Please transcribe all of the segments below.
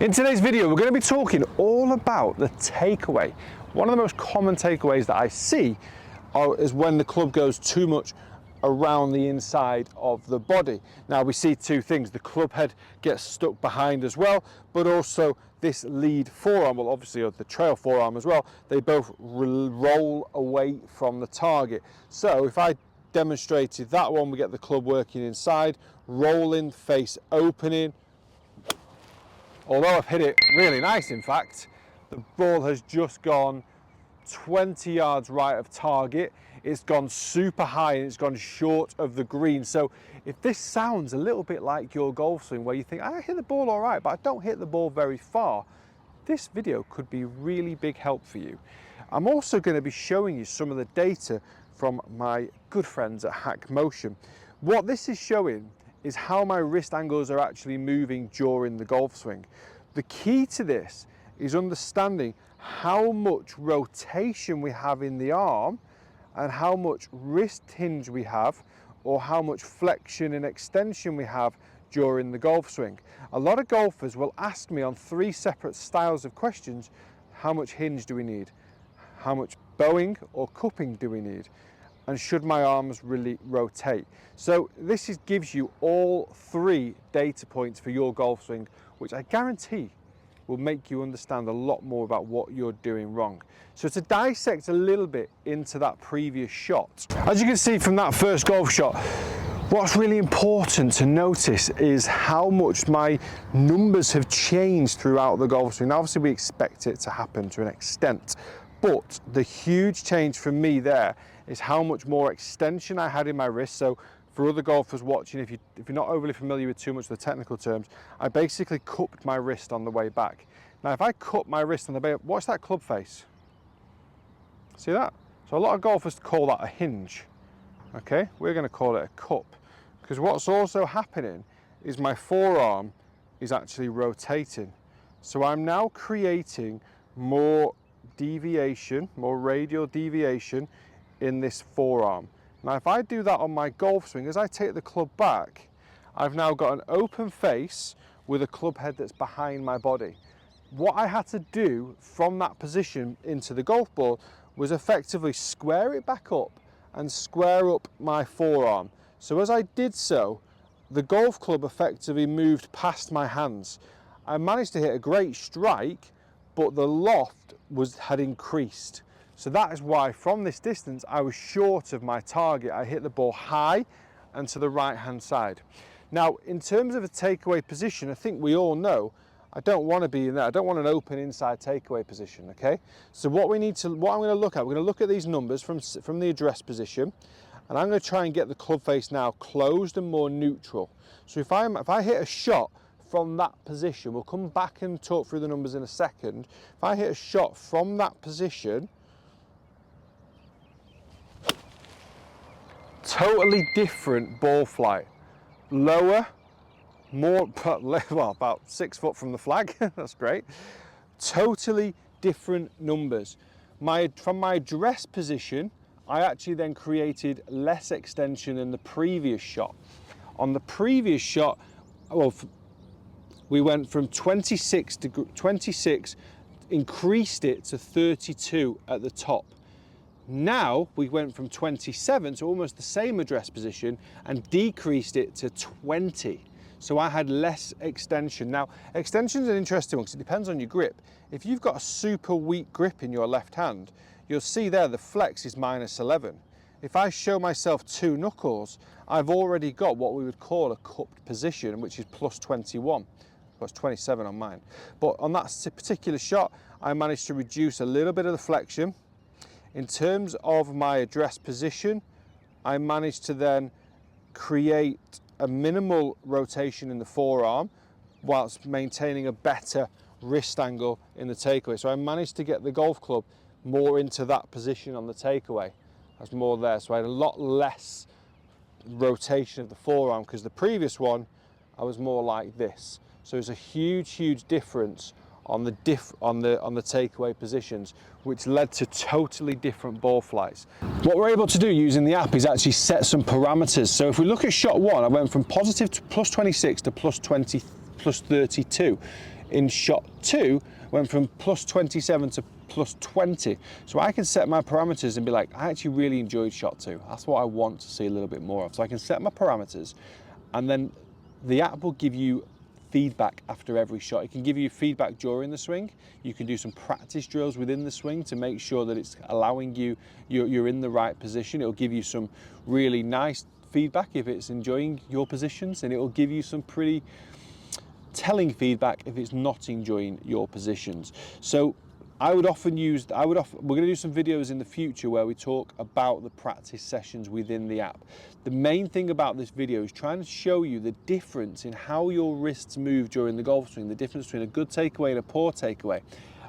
In today's video, we're going to be talking all about the takeaway. One of the most common takeaways that I see is when the club goes too much around the inside of the body. Now we see two things: the club head gets stuck behind as well, but also this lead forearm, well obviously the trail forearm as well, they both roll away from the target. So if I demonstrated that one, we get the club working inside, rolling, face opening. Although I've hit it really nice, in fact, the ball has just gone 20 yards right of target. It's gone super high and it's gone short of the green. So if this sounds a little bit like your golf swing where you think, I hit the ball all right, but I don't hit the ball very far, this video could be really big help for you. I'm also going to be showing you some of the data from my good friends at Hackmotion. What this is showing is how my wrist angles are actually moving during the golf swing. The key to this is understanding how much rotation we have in the arm and how much wrist hinge we have, or how much flexion and extension we have during the golf swing. A lot of golfers will ask me on 3 separate styles of questions: how much hinge do we need? How much bowing or cupping do we need? And should my arms really rotate? So this gives you all 3 data points for your golf swing, which I guarantee will make you understand a lot more about what you're doing wrong. So to dissect a little bit into that previous shot, as you can see from that first golf shot, what's really important to notice is how much my numbers have changed throughout the golf swing. Now, obviously we expect it to happen to an extent, but the huge change for me there is how much more extension I had in my wrist. So for other golfers watching, if you're not overly familiar with too much of the technical terms, I basically cupped my wrist on the way back. Now if I cup my wrist on the way up, watch that club face. See that? So a lot of golfers call that a hinge. Okay, we're going to call it a cup, because what's also happening is my forearm is actually rotating. So I'm now creating more deviation, more radial deviation in this forearm. Now if I do that on my golf swing, as I take the club back, I've now got an open face with a club head that's behind my body. What I had to do from that position into the golf ball was effectively square it back up and square up my forearm. So as I did so, the golf club effectively moved past my hands. I managed to hit a great strike, but the loft had increased. So that is why from this distance I was short of my target. I hit the ball high and to the right hand side. Now in terms of a takeaway position, I think we all know I don't want to be in there. I don't want an open inside takeaway position, okay? So what I'm going to look at, we're going to look at these numbers from the address position, and I'm going to try and get the club face now closed and more neutral. So if I hit a shot from that position, we'll come back and talk through the numbers in a second. If I hit a shot from that position, totally different ball flight. Lower, more, well, about 6 foot from the flag. That's great. Totally different numbers. From my address position, I actually then created less extension than the previous shot. On the previous shot, well, we went from 26 to 26, increased it to 32 at the top. Now we went from 27 to almost the same address position and decreased it to 20. So I had less extension. Now, extension is an interesting one because it depends on your grip. If you've got a super weak grip in your left hand, you'll see there the flex is -11. If I show myself 2 knuckles, I've already got what we would call a cupped position, which is +21. Well, it's 27 on mine. But on that particular shot, I managed to reduce a little bit of the flexion. In terms of my address position, I managed to then create a minimal rotation in the forearm whilst maintaining a better wrist angle in the takeaway. So I managed to get the golf club more into that position on the takeaway. I was more there, so I had a lot less rotation of the forearm, because the previous one I was more like this. So there's a huge difference on the takeaway positions, which led to totally different ball flights. What we're able to do using the app is actually set some parameters. So if we look at shot 1, I went from positive to +26 to +20, +32. in shot 2 went from plus 27 to plus 20. So I can set my parameters and be like, I actually really enjoyed shot 2. That's what I want to see a little bit more of. So I can set my parameters, and then the app will give you feedback after every shot. It can give you feedback during the swing. You can do some practice drills within the swing to make sure that it's allowing you're in the right position. It'll give you some really nice feedback if it's enjoying your positions, and it will give you some pretty telling feedback if it's not enjoying your positions. So we're going to do some videos in the future where we talk about the practice sessions within the app. The main thing about this video is trying to show you the difference in how your wrists move during the golf swing, the difference between a good takeaway and a poor takeaway,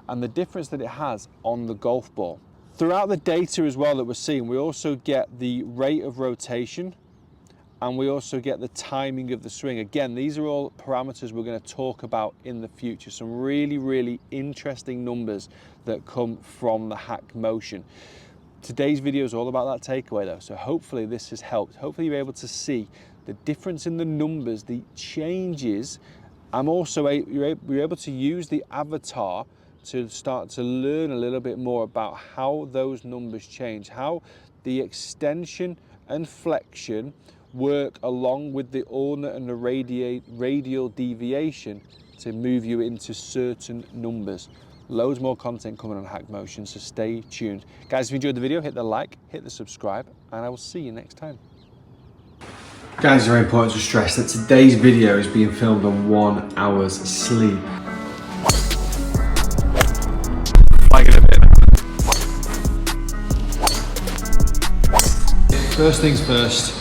and the difference that it has on the golf ball. Throughout the data as well that we're seeing, we also get the rate of rotation, and we also get the timing of the swing. Again, these are all parameters we're going to talk about in the future. Some really, really interesting numbers that come from the Hackmotion. Today's video is all about that takeaway though, so hopefully this has helped. Hopefully you're able to see the difference in the numbers, the changes. I'm also you're able to use the avatar to start to learn a little bit more about how those numbers change, how the extension and flexion work along with the ulnar and the radial deviation to move you into certain numbers. Loads more content coming on Hackmotion, so stay tuned. Guys, if you enjoyed the video, hit the like, hit the subscribe, and I will see you next time. Guys, it's very important to stress that today's video is being filmed on 1 hour's sleep. First things first,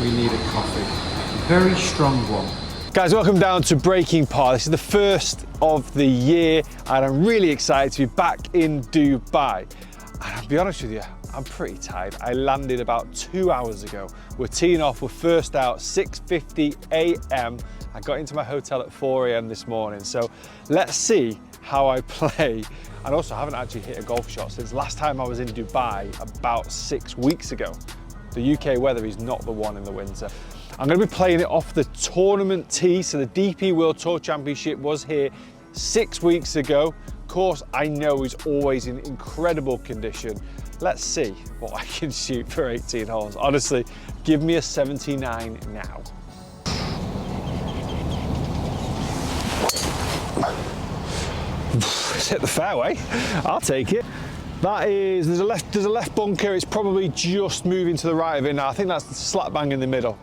we need a coffee. A very strong one. Guys, welcome down to Breaking Par. This is the first of the year, and I'm really excited to be back in Dubai. And I'll be honest with you, I'm pretty tired. I landed about 2 hours ago. We're teeing off, we're first out, 6:50 a.m. I got into my hotel at 4 a.m. this morning. So let's see how I play. And also, I haven't actually hit a golf shot since last time I was in Dubai about 6 weeks ago. The UK weather is not the one in the winter. I'm going to be playing it off the tournament tee. So the DP World Tour Championship was here 6 weeks ago. Course I know is always in incredible condition. Let's see what I can shoot for 18 holes. Honestly, give me a 79 now. It's hit the fairway. I'll take it. That is, there's a left bunker. It's probably just moving to the right of it now. I think that's slap bang in the middle.